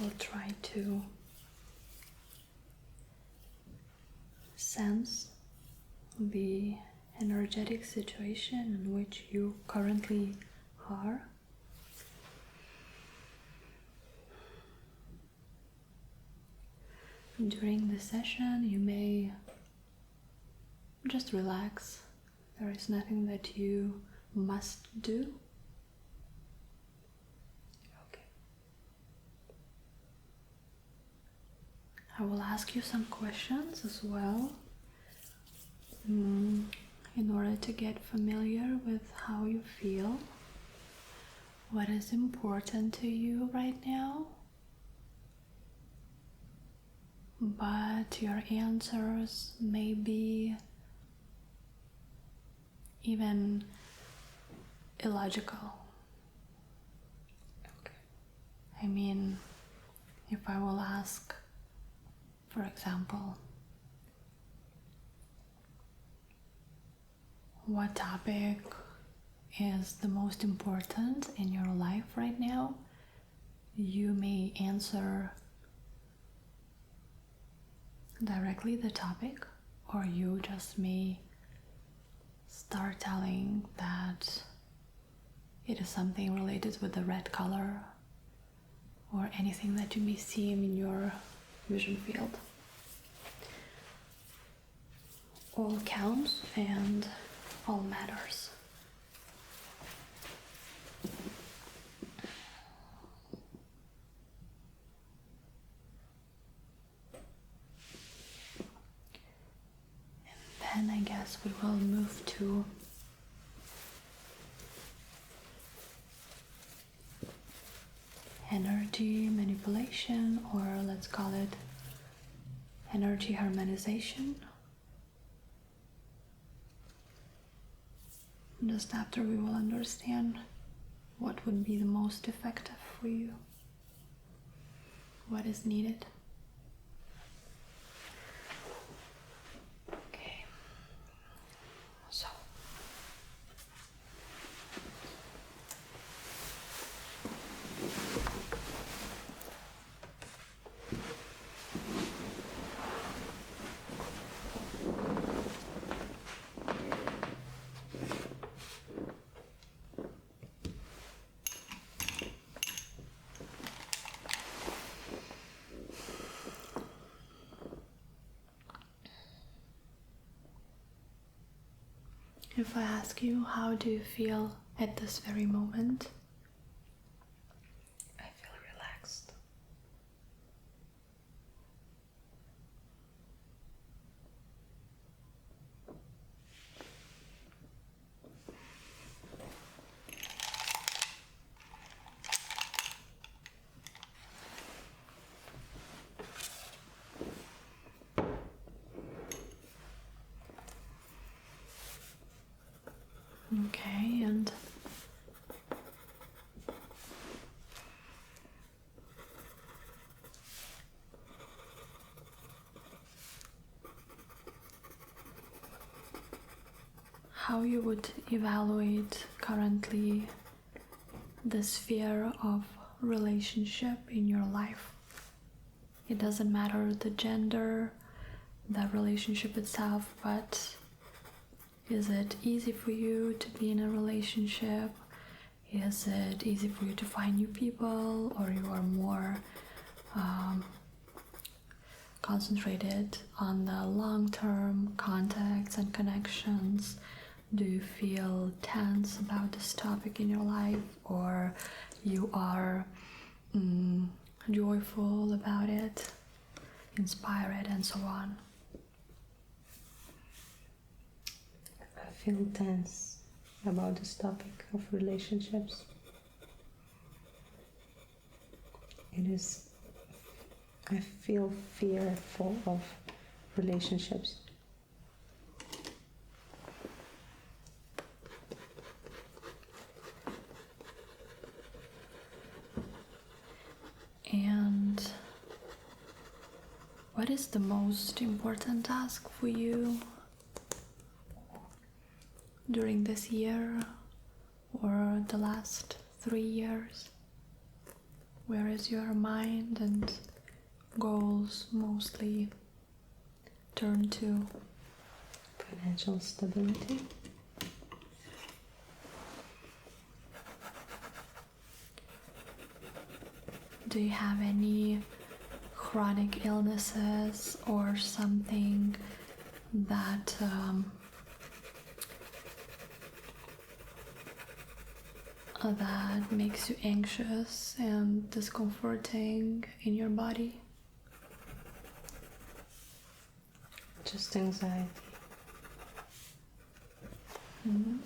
will try to sense the energetic situation in which you currently are. During the session, you may just relax. There is nothing that you must do. Okay. I will ask you some questions as well, in order to get familiar with how you feel, what is important to you right now. But your answers may be even illogical. Okay. I mean, if I will ask, for example, what topic is the most important in your life right now, you may answer directly the topic, or you just may start telling that it is something related with the red color or anything that you may see in your vision field. All counts and all matters. And then I guess we will move to energy manipulation, or let's call it energy harmonization. Just after we will understand what would be the most effective for you, what is needed. Okay, so if I ask you, how do you feel at this very moment? I feel relaxed. Okay, and how you would evaluate currently the sphere of relationship in your life. It doesn't matter the gender, the relationship itself, but is it easy for you to be in a relationship? Is it easy for you to find new people, or you are more concentrated on the long-term contacts and connections? Do you feel tense about this topic in your life, or you are joyful about it, inspired, and so on? I feel tense about this topic of relationships. I feel fearful of relationships. And what is the most important task for you during this year or the last 3 years? Where is your mind and goals mostly turn to? Financial stability. Do you have any chronic illnesses or something that that makes you anxious and discomforting in your body? Just anxiety. Mm-hmm.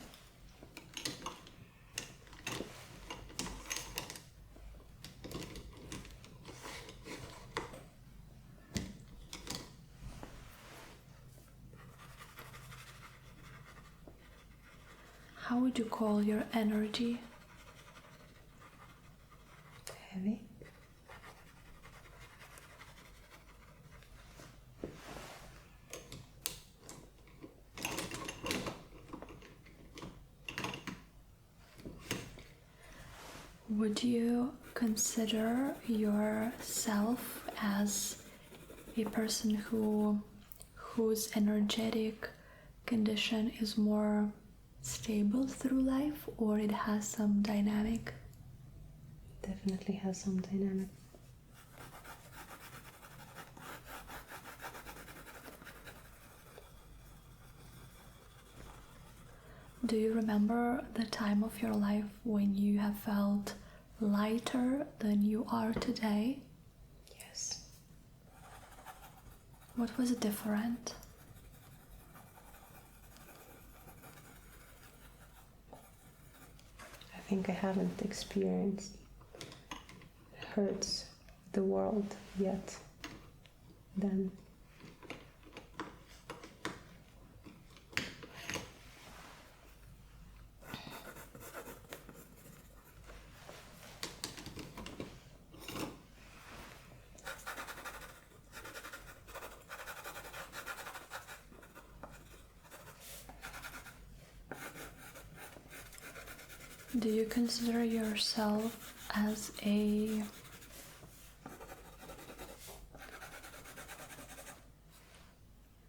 How would you call your energy? Heavy. Would you consider yourself as a person whose energetic condition is more stable through life, or it has some dynamic? Definitely has some dynamic. Do you remember the time of your life when you have felt lighter than you are today? Yes. What was different? I think I haven't experienced hurts the world yet then. Do you consider yourself as a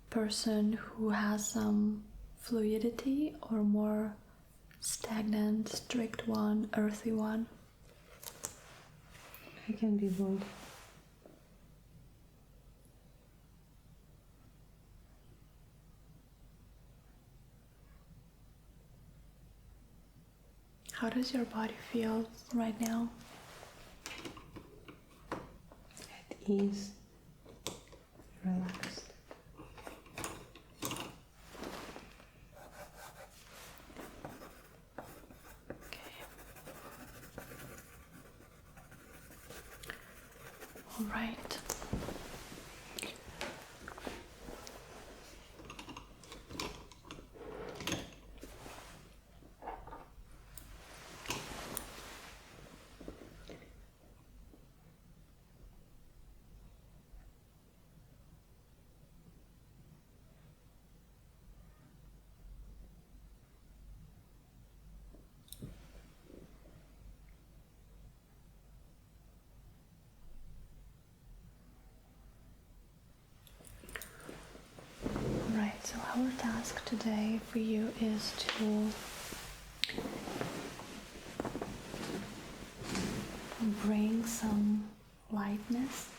person who has some fluidity, or more stagnant, strict one, earthy one? I can be both. How does your body feel right now? At ease. Relaxed. All right. Right, so our task today for you is to bring some lightness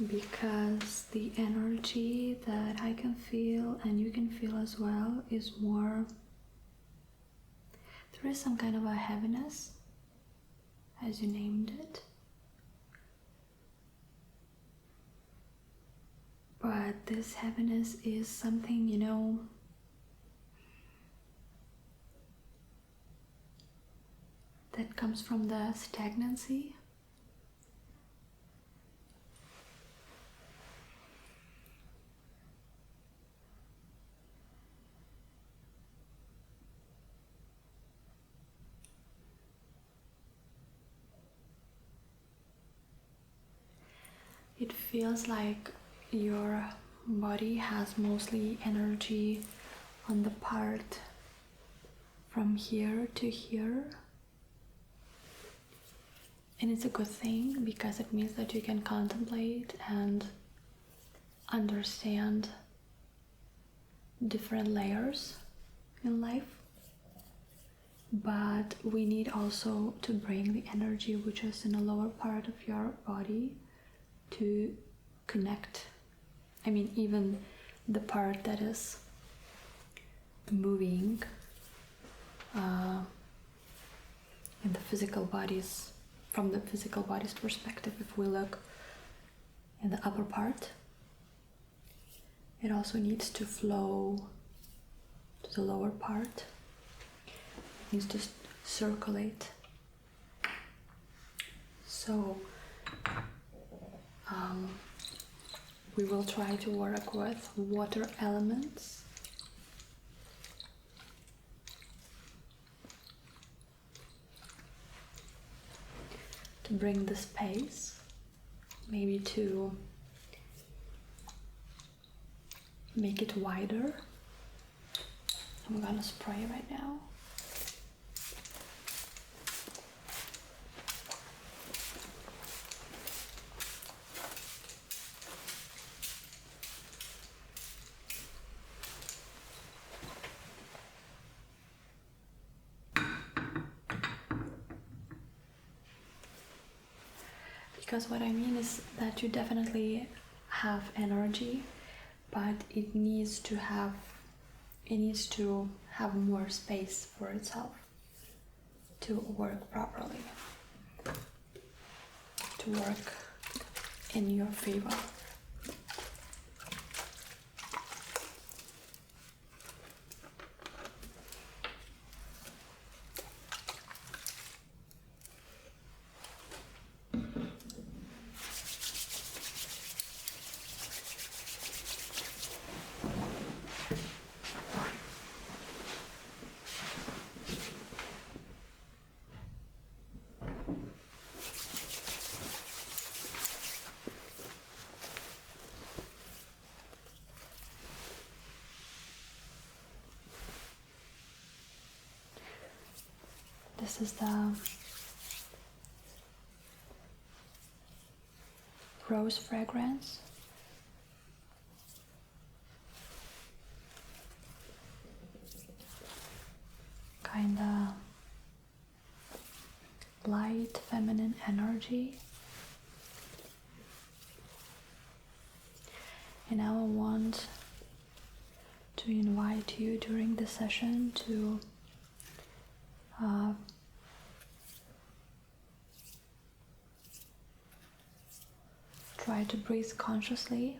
because the energy that I can feel and you can feel as well is more, there is some kind of a heaviness, as you named it, but this heaviness is something, you know, that comes from the stagnancy. It feels like your body has mostly energy on the part from here to here. And it's a good thing because it means that you can contemplate and understand different layers in life. But we need also to bring the energy which is in the lower part of your body to connect. I mean, even the part that is moving in the physical bodies, from the physical body's perspective, if we look in the upper part, it also needs to flow to the lower part. It needs to circulate. So we will try to work with water elements. To bring the space, maybe to make it wider. I'm gonna spray right now. Because what I mean is that you definitely have energy, but it needs to have more space for itself to work properly, to work in your favor. This is the rose fragrance. Kinda light feminine energy. And now I want to invite you during the session to try to breathe consciously.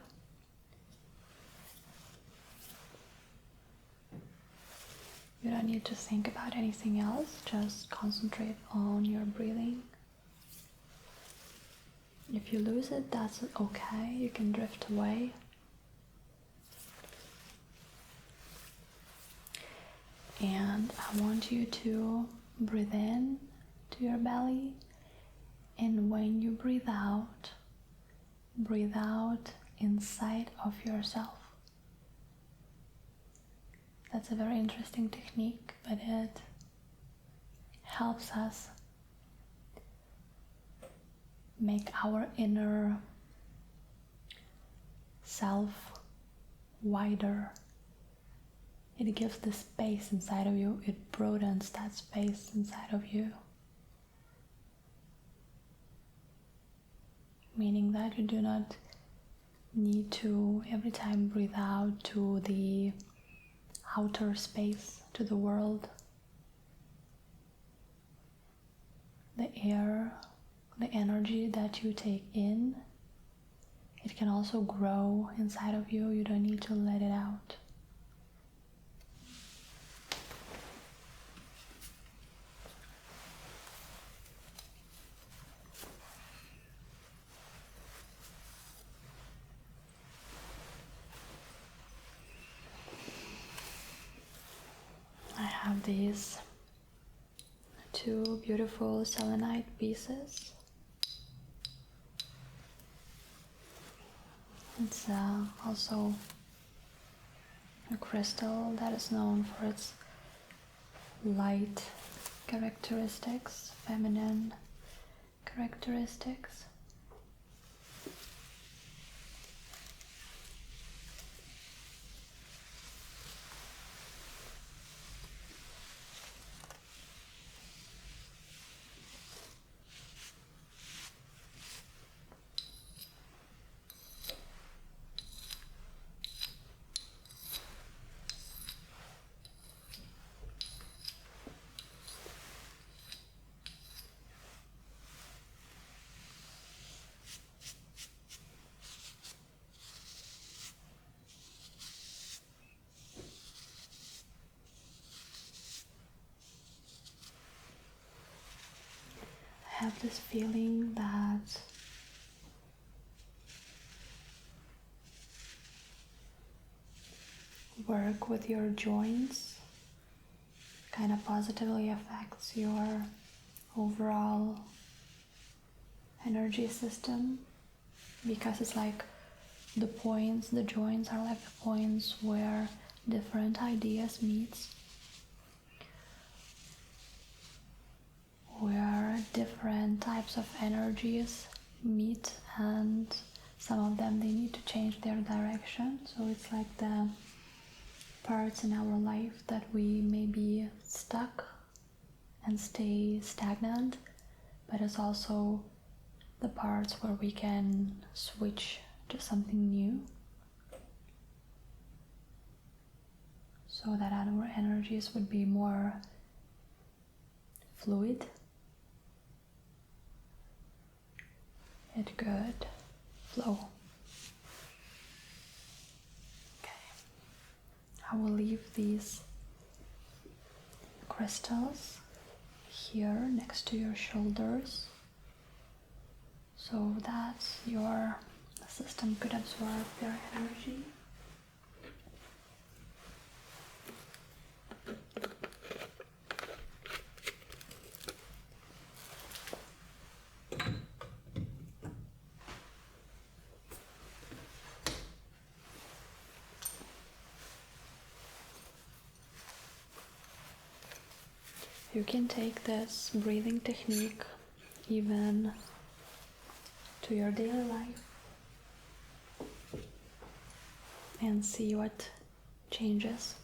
You don't need to think about anything else, just concentrate on your breathing. If you lose it, that's okay, you can drift away. And I want you to breathe in to your belly, and when you breathe out inside of yourself. That's a very interesting technique, but it helps us make our inner self wider. It gives the space inside of you, it broadens that space inside of you. Meaning that you do not need to every time breathe out to the outer space, to the world. The air, the energy that you take in, it can also grow inside of you. You don't need to let it out. I have these two beautiful selenite pieces. It's also a crystal that is known for its light characteristics, feminine characteristics. I have this feeling that work with your joints kind of positively affects your overall energy system, because it's like the joints are like the points where different ideas meet, where different types of energies meet, and some of them they need to change their direction. So it's like the parts in our life that we may be stuck and stay stagnant, but it's also the parts where we can switch to something new, so that our energies would be more fluid. It could flow. Okay. I will leave these crystals here next to your shoulders so that your system could absorb their energy. You can take this breathing technique even to your daily life and see what changes.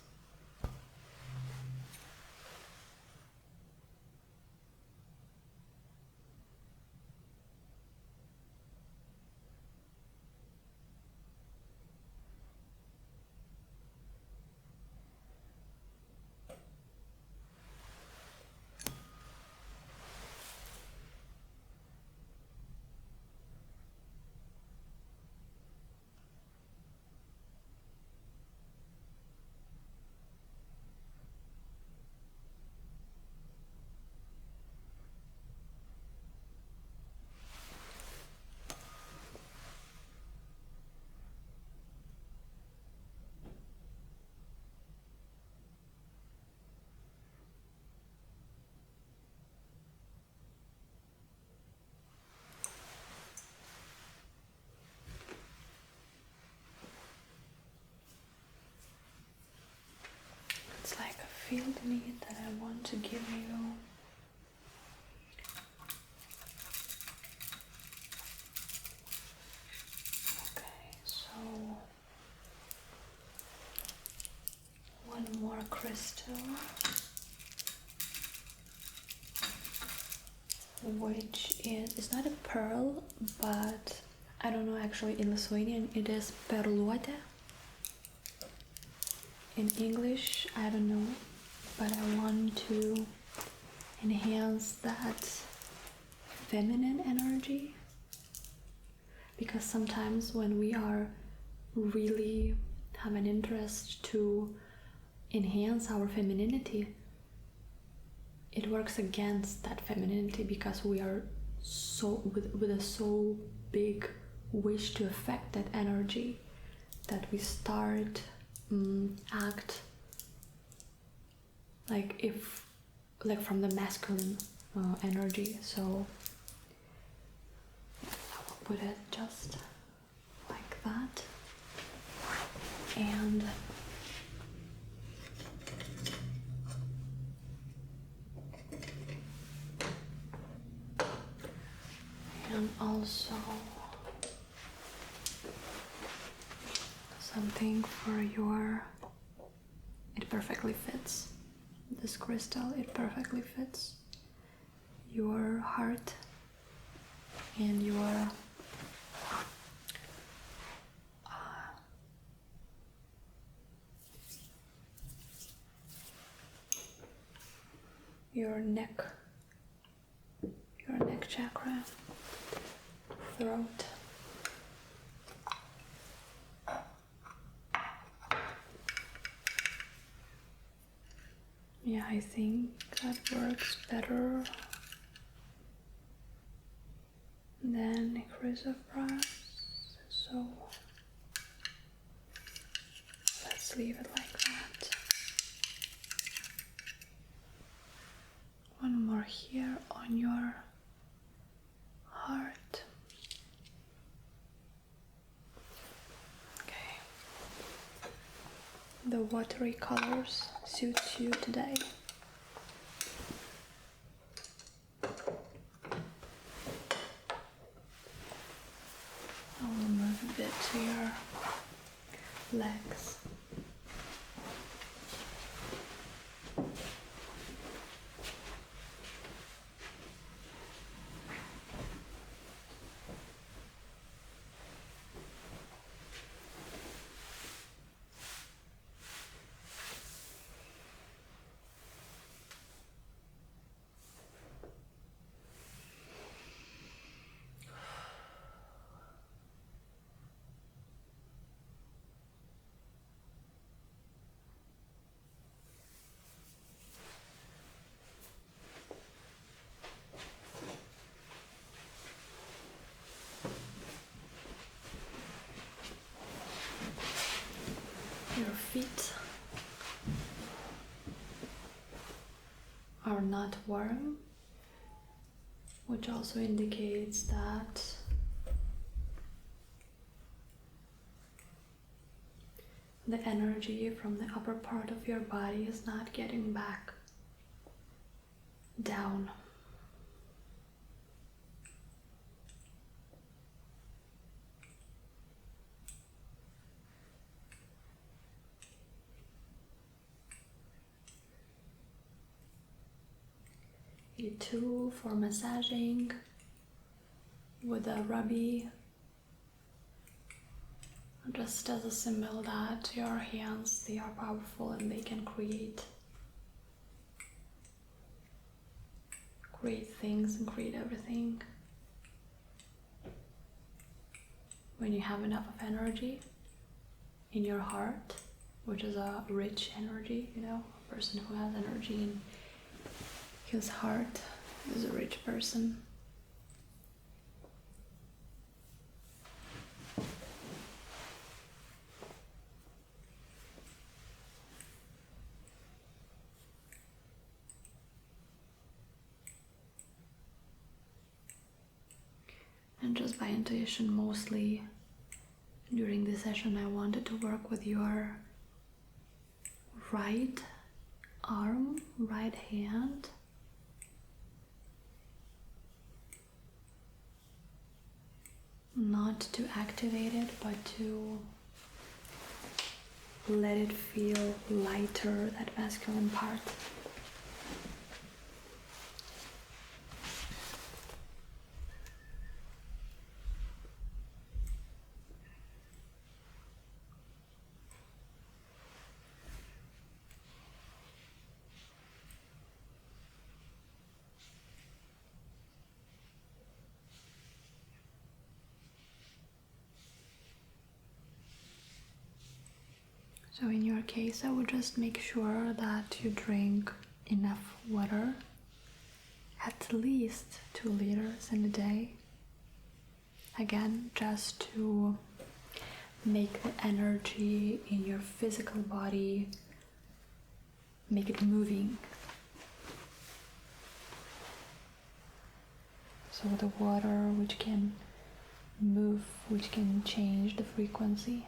It's like a field need that I want to give you. Okay, so one more crystal, which is, it's not a pearl, but I don't know, actually in Lithuanian it is perluotė. In English, I don't know, but I want to enhance that feminine energy, because sometimes when we are really have an interest to enhance our femininity, it works against that femininity, because we are so with a so big wish to affect that energy that we start act like from the masculine energy. So I will put it just like that, and also something for your, it perfectly fits, this crystal, it perfectly fits your heart and your neck chakra, throat. Yeah, I think that works better than increase of brass. So let's leave it like that. One more here on your heart. Okay. The watery colors suit you today. I'll move a bit to your legs. Your feet are not warm, which also indicates that the energy from the upper part of your body is not getting back down. A tool for massaging with a rubby, just as a symbol that your hands, they are powerful and they can create things and create everything. When you have enough of energy in your heart, which is a rich energy, a person who has energy in his heart is a rich person. And just by intuition, mostly during this session, I wanted to work with your right arm, right hand. Not to activate it, but to let it feel lighter, that masculine part. So in your case, I would just make sure that you drink enough water, at least 2 liters in a day. Again, just to make the energy in your physical body, make it moving. So the water which can move, which can change the frequency.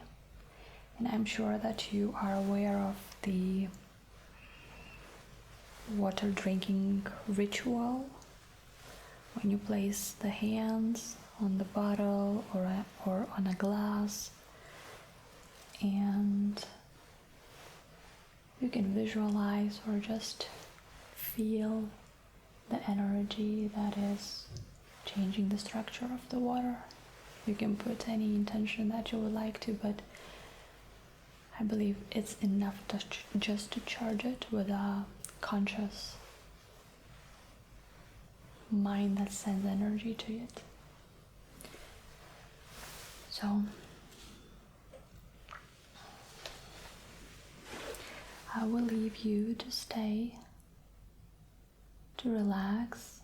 And I'm sure that you are aware of the water drinking ritual when you place the hands on the bottle or on a glass, and you can visualize or just feel the energy that is changing the structure of the water. You can put any intention that you would like to, but I believe it's enough just to charge it with a conscious mind that sends energy to it. So I will leave you to stay, to relax,